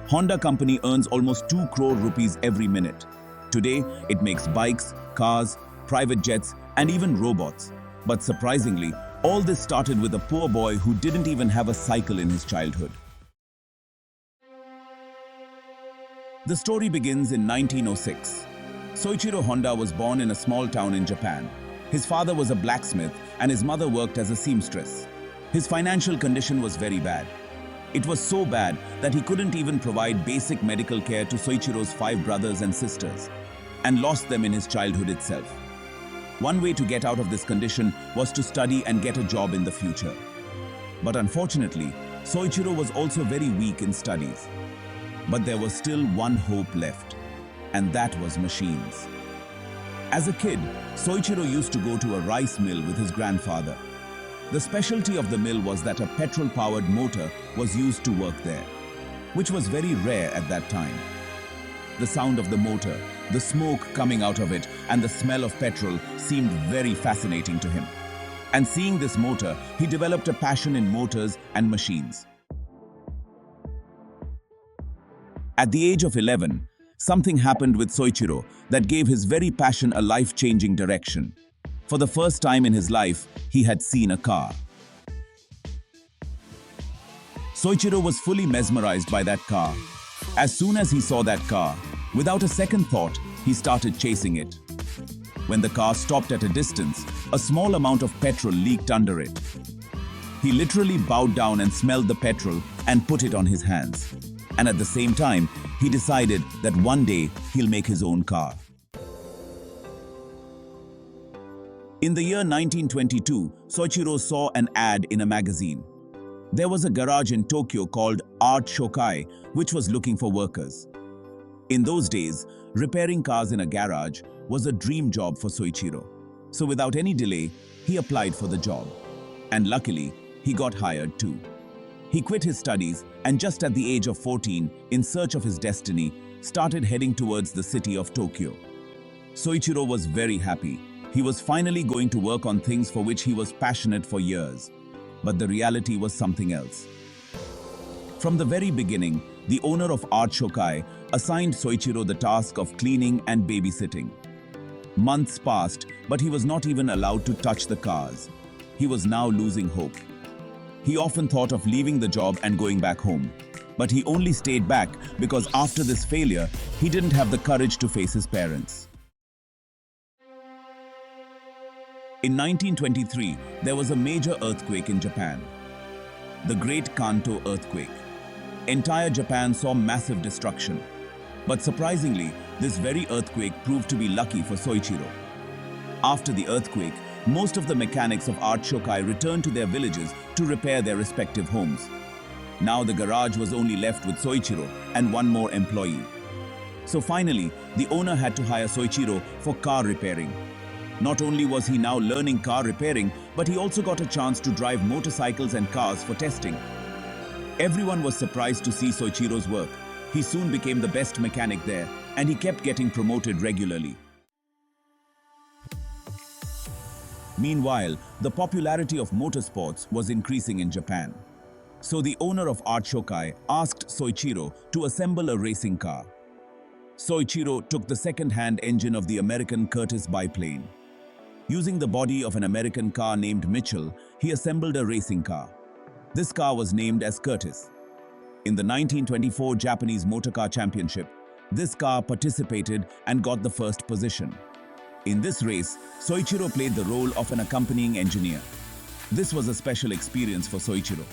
Honda company earns almost 2 crore rupees every minute. Today, it makes bikes, cars, private jets, and even robots. But surprisingly, all this started with a poor boy who didn't even have a cycle in his childhood. The story begins in 1906. Soichiro Honda was born in a small town in Japan. His father was a blacksmith and his mother worked as a seamstress. His financial condition was very bad. It was so bad that he couldn't even provide basic medical care to Soichiro's 5 brothers and sisters, and lost them in his childhood itself. One way to get out of this condition was to study and get a job in the future. But unfortunately, Soichiro was also very weak in studies. But there was still one hope left, and that was machines. As a kid, Soichiro used to go to a rice mill with his grandfather. The specialty of the mill was that a petrol-powered motor was used to work there, which was very rare at that time. The sound of the motor, the smoke coming out of it, and the smell of petrol seemed very fascinating to him. And seeing this motor, he developed a passion in motors and machines. At the age of 11, something happened with Soichiro that gave his very passion a life-changing direction. For the first time in his life, he had seen a car. Soichiro was fully mesmerized by that car. As soon as he saw that car, without a second thought, he started chasing it. When the car stopped at a distance, a small amount of petrol leaked under it. He literally bowed down and smelled the petrol and put it on his hands. And at the same time, he decided that one day he'll make his own car. In the year 1922, Soichiro saw an ad in a magazine. There was a garage in Tokyo called Art Shokai, which was looking for workers. In those days, repairing cars in a garage was a dream job for Soichiro. So without any delay, he applied for the job. And luckily, he got hired too. He quit his studies and just at the age of 14, in search of his destiny, started heading towards the city of Tokyo. Soichiro was very happy. He was finally going to work on things for which he was passionate for years. But the reality was something else. From the very beginning, the owner of Art Shokai assigned Soichiro the task of cleaning and babysitting. Months passed, but he was not even allowed to touch the cars. He was now losing hope. He often thought of leaving the job and going back home. But he only stayed back because after this failure, he didn't have the courage to face his parents. In 1923, there was a major earthquake in Japan. The Great Kanto earthquake. Entire Japan saw massive destruction. But surprisingly, this very earthquake proved to be lucky for Soichiro. After the earthquake, most of the mechanics of Art Shokai returned to their villages to repair their respective homes. Now the garage was only left with Soichiro and one more employee. So finally, the owner had to hire Soichiro for car repairing. Not only was he now learning car repairing, but he also got a chance to drive motorcycles and cars for testing. Everyone was surprised to see Soichiro's work. He soon became the best mechanic there, and he kept getting promoted regularly. Meanwhile, the popularity of motorsports was increasing in Japan. So the owner of Art Shokai asked Soichiro to assemble a racing car. Soichiro took the second-hand engine of the American Curtiss biplane. Using the body of an American car named Mitchell, he assembled a racing car. This car was named as Curtiss. In the 1924 Japanese Motor Car Championship, this car participated and got the first position. In this race, Soichiro played the role of an accompanying engineer. This was a special experience for Soichiro.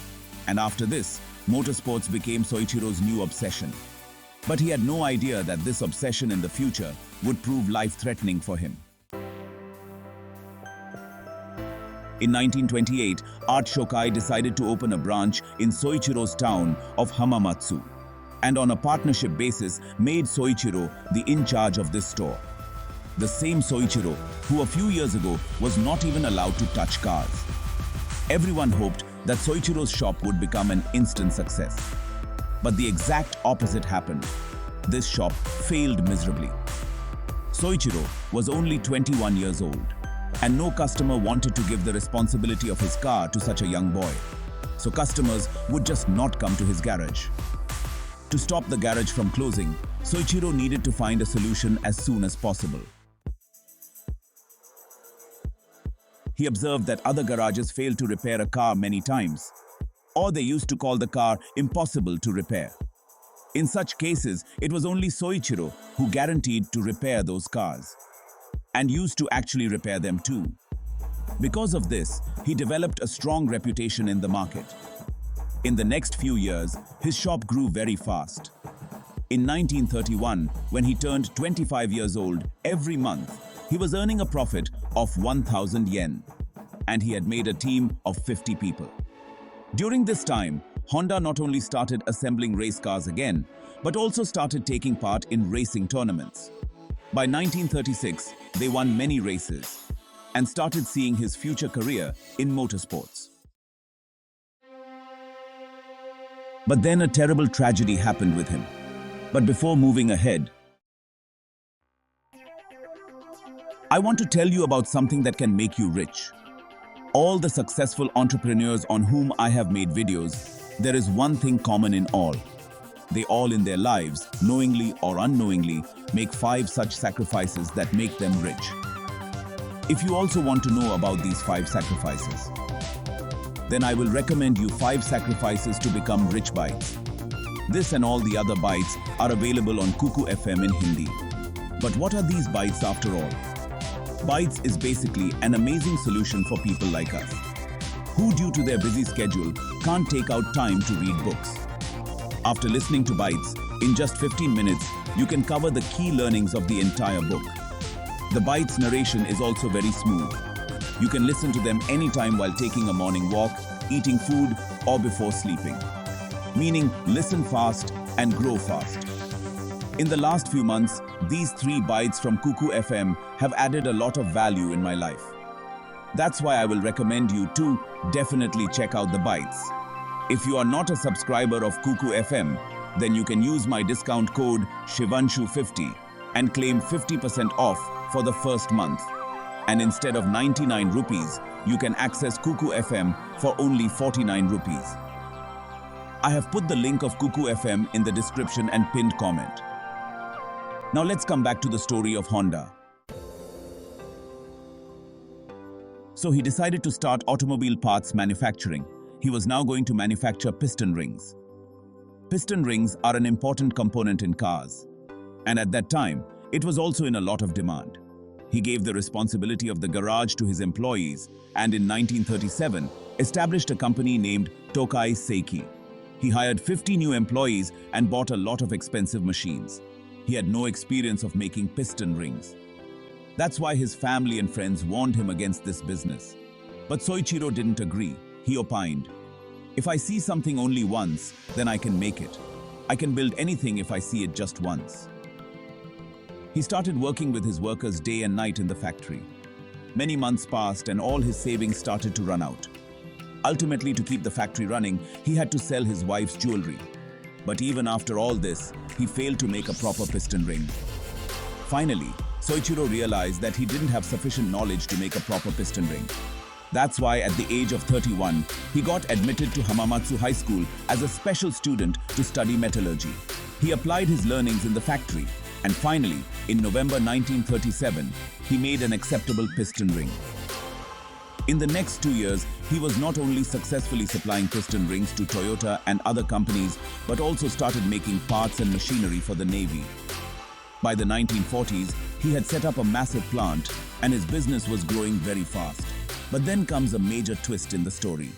And after this, motorsports became Soichiro's new obsession. But he had no idea that this obsession in the future would prove life-threatening for him. In 1928, Art Shokai decided to open a branch in Soichiro's town of Hamamatsu, and on a partnership basis made Soichiro the in-charge of this store. The same Soichiro who a few years ago was not even allowed to touch cars. Everyone hoped that Soichiro's shop would become an instant success. But the exact opposite happened. This shop failed miserably. Soichiro was only 21 years old, and no customer wanted to give the responsibility of his car to such a young boy. So customers would just not come to his garage. To stop the garage from closing, Soichiro needed to find a solution as soon as possible. He observed that other garages failed to repair a car many times, or they used to call the car impossible to repair. In such cases, it was only Soichiro who guaranteed to repair those cars, and used to actually repair them too. Because of this, he developed a strong reputation in the market. In the next few years, his shop grew very fast. In 1931, when he turned 25 years old, every month, he was earning a profit of 1,000 yen, and he had made a team of 50 people. During this time, Honda not only started assembling race cars again, but also started taking part in racing tournaments. By 1936, they won many races and started seeing his future career in motorsports. But then a terrible tragedy happened with him. But before moving ahead, I want to tell you about something that can make you rich. All the successful entrepreneurs on whom I have made videos, there is one thing common in all. They all in their lives, knowingly or unknowingly, make 5 such sacrifices that make them rich. If you also want to know about these 5 sacrifices, then I will recommend you 5 sacrifices to become rich bites. This and all the other bites are available on Kuku FM in Hindi. But what are these bites after all? Bites is basically an amazing solution for people like us, who due to their busy schedule can't take out time to read books. After listening to Bites, in just 15 minutes, you can cover the key learnings of the entire book. The Bites narration is also very smooth. You can listen to them anytime while taking a morning walk, eating food, or before sleeping. Meaning, listen fast and grow fast. In the last few months, these 3 bites from Kuku FM have added a lot of value in my life. That's why I will recommend you to definitely check out the bites. If you are not a subscriber of Kuku FM, then you can use my discount code Shivanshu50 and claim 50% off for the first month. And instead of 99 rupees, you can access Kuku FM for only 49 rupees. I have put the link of Kuku FM in the description and pinned comment. Now let's come back to the story of Honda. So he decided to start automobile parts manufacturing. He was now going to manufacture piston rings. Piston rings are an important component in cars. And at that time, it was also in a lot of demand. He gave the responsibility of the garage to his employees and in 1937 established a company named Tokai Seiki. He hired 50 new employees and bought a lot of expensive machines. He had no experience of making piston rings. That's why his family and friends warned him against this business. But Soichiro didn't agree. He opined, "If I see something only once, then I can make it. I can build anything if I see it just once." He started working with his workers day and night in the factory. Many months passed and all his savings started to run out. Ultimately, to keep the factory running, he had to sell his wife's jewelry. But even after all this, he failed to make a proper piston ring. Finally, Soichiro realized that he didn't have sufficient knowledge to make a proper piston ring. That's why at the age of 31, he got admitted to Hamamatsu High School as a special student to study metallurgy. He applied his learnings in the factory, and finally, in November 1937, he made an acceptable piston ring. In the next 2 years, he was not only successfully supplying piston rings to Toyota and other companies, but also started making parts and machinery for the Navy. By the 1940s, he had set up a massive plant and his business was growing very fast. But then comes a major twist in the story.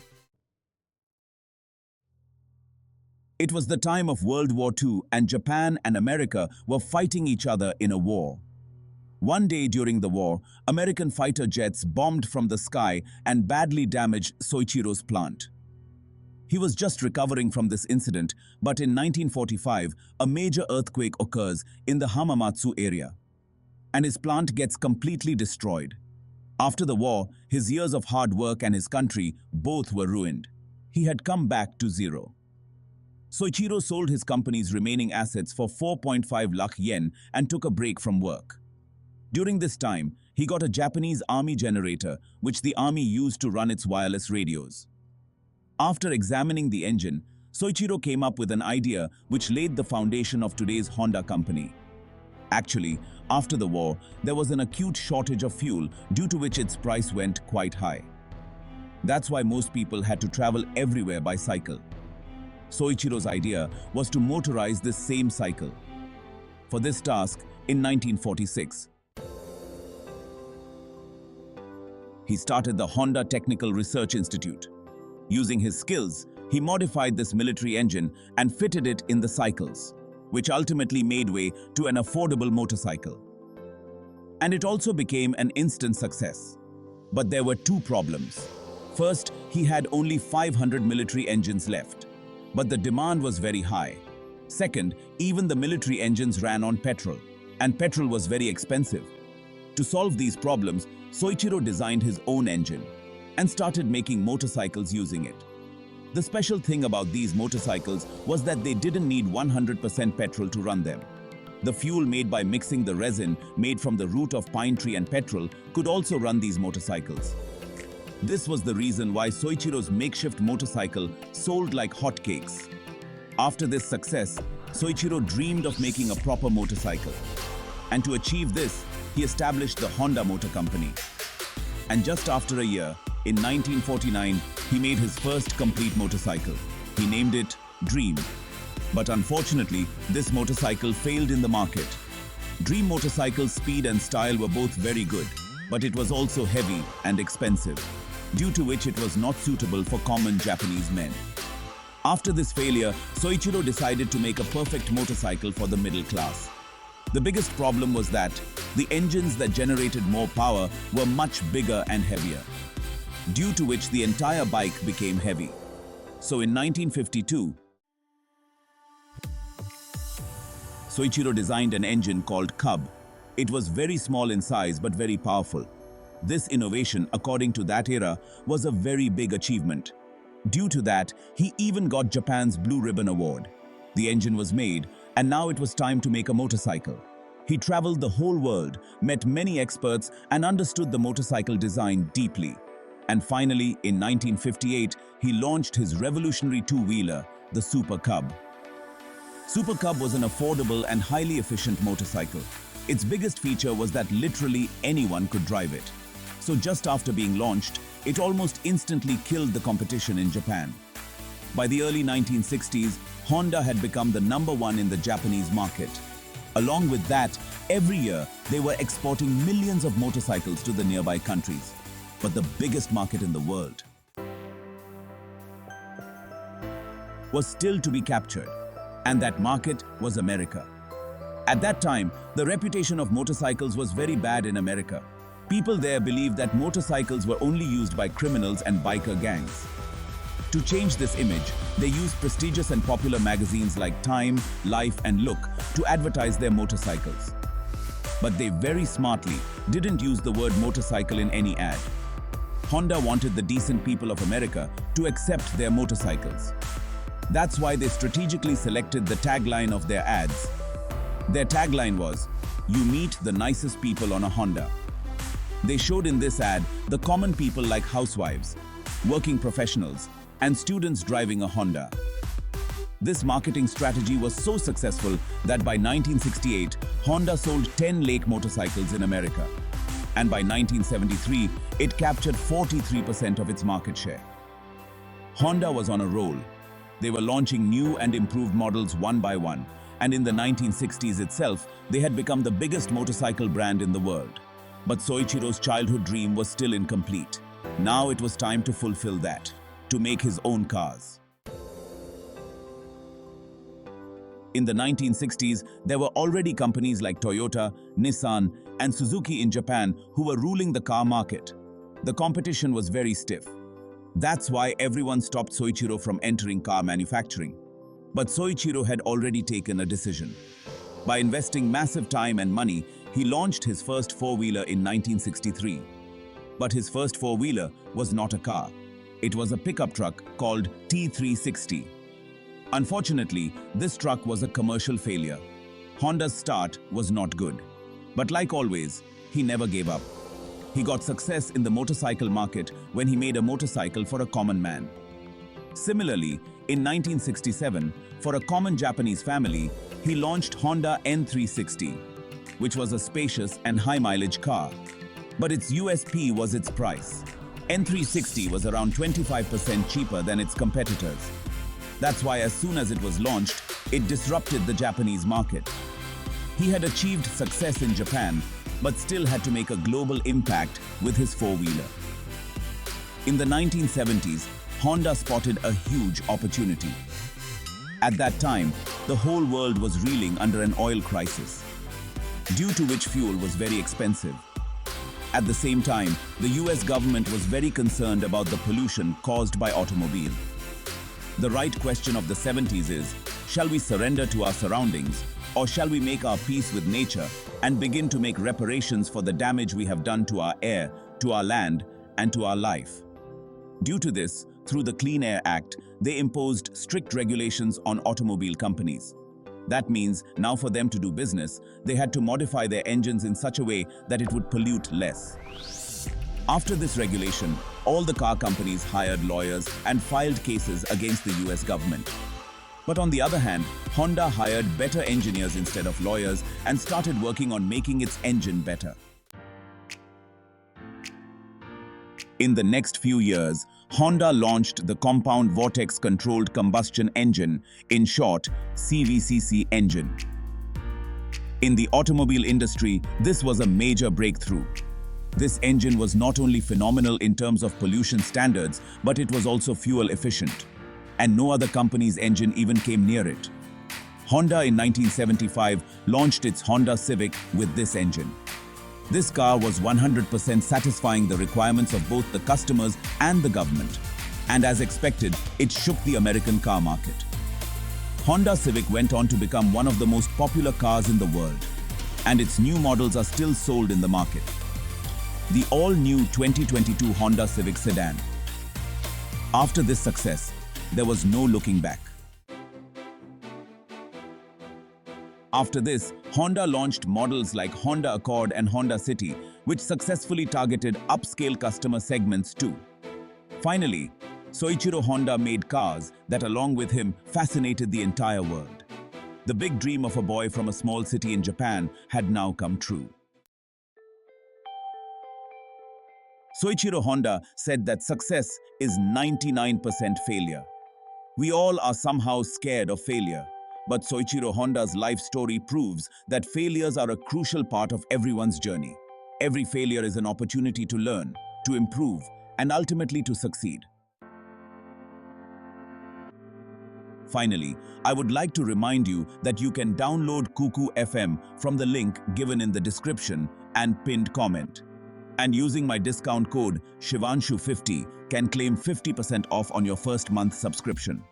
It was the time of World War II and Japan and America were fighting each other in a war. One day during the war, American fighter jets bombed from the sky and badly damaged Soichiro's plant. He was just recovering from this incident, but in 1945, a major earthquake occurs in the Hamamatsu area, and his plant gets completely destroyed. After the war, his years of hard work and his country both were ruined. He had come back to zero. Soichiro sold his company's remaining assets for 4.5 lakh yen and took a break from work. During this time, he got a Japanese army generator, which the army used to run its wireless radios. After examining the engine, Soichiro came up with an idea which laid the foundation of today's Honda company. Actually, after the war, there was an acute shortage of fuel due to which its price went quite high. That's why most people had to travel everywhere by cycle. Soichiro's idea was to motorize this same cycle. For this task, in 1946, he started the Honda Technical Research Institute. Using his skills, he modified this military engine and fitted it in the cycles, which ultimately made way to an affordable motorcycle. And it also became an instant success. But there were two problems. First, he had only 500 military engines left, but the demand was very high. Second, even the military engines ran on petrol, and petrol was very expensive. To solve these problems, Soichiro designed his own engine and started making motorcycles using it. The special thing about these motorcycles was that they didn't need 100% petrol to run them. The fuel made by mixing the resin made from the root of pine tree and petrol could also run these motorcycles. This was the reason why Soichiro's makeshift motorcycle sold like hotcakes. After this success, Soichiro dreamed of making a proper motorcycle. And to achieve this, he established the Honda Motor Company. And just after a year, in 1949, he made his first complete motorcycle. He named it Dream. But unfortunately, this motorcycle failed in the market. Dream motorcycle's speed and style were both very good, but it was also heavy and expensive, due to which it was not suitable for common Japanese men. After this failure, Soichiro decided to make a perfect motorcycle for the middle class. The biggest problem was that the engines that generated more power were much bigger and heavier, due to which the entire bike became heavy. So in 1952, Soichiro designed an engine called Cub. It was very small in size but very powerful. This innovation, according to that era, was a very big achievement. Due to that, he even got Japan's Blue Ribbon Award. The engine was made, and now it was time to make a motorcycle. He traveled the whole world, met many experts, and understood the motorcycle design deeply. And finally, in 1958, he launched his revolutionary two-wheeler, the Super Cub. Super Cub was an affordable and highly efficient motorcycle. Its biggest feature was that literally anyone could drive it. So just after being launched, it almost instantly killed the competition in Japan. By the early 1960s, Honda had become the #1 in the Japanese market. Along with that, every year they were exporting millions of motorcycles to the nearby countries. But the biggest market in the world was still to be captured, and that market was America. At that time, the reputation of motorcycles was very bad in America. People there believed that motorcycles were only used by criminals and biker gangs. To change this image, they used prestigious and popular magazines like Time, Life, and Look to advertise their motorcycles. But they very smartly didn't use the word motorcycle in any ad. Honda wanted the decent people of America to accept their motorcycles. That's why they strategically selected the tagline of their ads. Their tagline was, "You meet the nicest people on a Honda." They showed in this ad the common people like housewives, working professionals, and students driving a Honda. This marketing strategy was so successful that by 1968, Honda sold 10 Lake motorcycles in America. And by 1973, it captured 43% of its market share. Honda was on a roll. They were launching new and improved models one by one, and in the 1960s itself, they had become the biggest motorcycle brand in the world. But Soichiro's childhood dream was still incomplete. Now it was time to fulfill that, to make his own cars. In the 1960s, there were already companies like Toyota, Nissan, and Suzuki in Japan who were ruling the car market. The competition was very stiff. That's why everyone stopped Soichiro from entering car manufacturing. But Soichiro had already taken a decision. By investing massive time and money, he launched his first four-wheeler in 1963. But his first four-wheeler was not a car. It was a pickup truck called T360. Unfortunately, this truck was a commercial failure. Honda's start was not good. But like always, he never gave up. He got success in the motorcycle market when he made a motorcycle for a common man. Similarly, In 1967, for a common Japanese family, he launched Honda N360, which was a spacious and high-mileage car. But its USP was its price. N360 was around 25% cheaper than its competitors. That's why as soon as it was launched, it disrupted the Japanese market. He had achieved success in Japan, but still had to make a global impact with his four-wheeler. In the 1970s, Honda spotted a huge opportunity. At that time, the whole world was reeling under an oil crisis, due to which fuel was very expensive. At the same time, the US government was very concerned about the pollution caused by automobile. The right question of the 70s is, shall we surrender to our surroundings, or shall we make our peace with nature and begin to make reparations for the damage we have done to our air, to our land, and to our life? Due to this, through the Clean Air Act, they imposed strict regulations on automobile companies. That means now for them to do business, they had to modify their engines in such a way that it would pollute less. After this regulation, all the car companies hired lawyers and filed cases against the US government. But on the other hand, Honda hired better engineers instead of lawyers and started working on making its engine better. In the next few years, Honda launched the compound vortex controlled combustion engine, in short, CVCC engine. In the automobile industry, this was a major breakthrough. This engine was not only phenomenal in terms of pollution standards, but it was also fuel efficient. And no other company's engine even came near it. Honda in 1975 launched its Honda Civic with this engine. This car was 100% satisfying the requirements of both the customers and the government. And as expected, it shook the American car market. Honda Civic went on to become one of the most popular cars in the world, and its new models are still sold in the market. The all-new 2022 Honda Civic sedan. After this success, there was no looking back. After this, Honda launched models like Honda Accord and Honda City, which successfully targeted upscale customer segments too. Finally, Soichiro Honda made cars that, along with him, fascinated the entire world. The big dream of a boy from a small city in Japan had now come true. Soichiro Honda said that success is 99% failure. We all are somehow scared of failure. But Soichiro Honda's life story proves that failures are a crucial part of everyone's journey. Every failure is an opportunity to learn, to improve, and ultimately to succeed. Finally, I would like to remind you that you can download Kuku FM from the link given in the description and pinned comment. And using my discount code Shivanshu50 can claim 50% off on your first month subscription.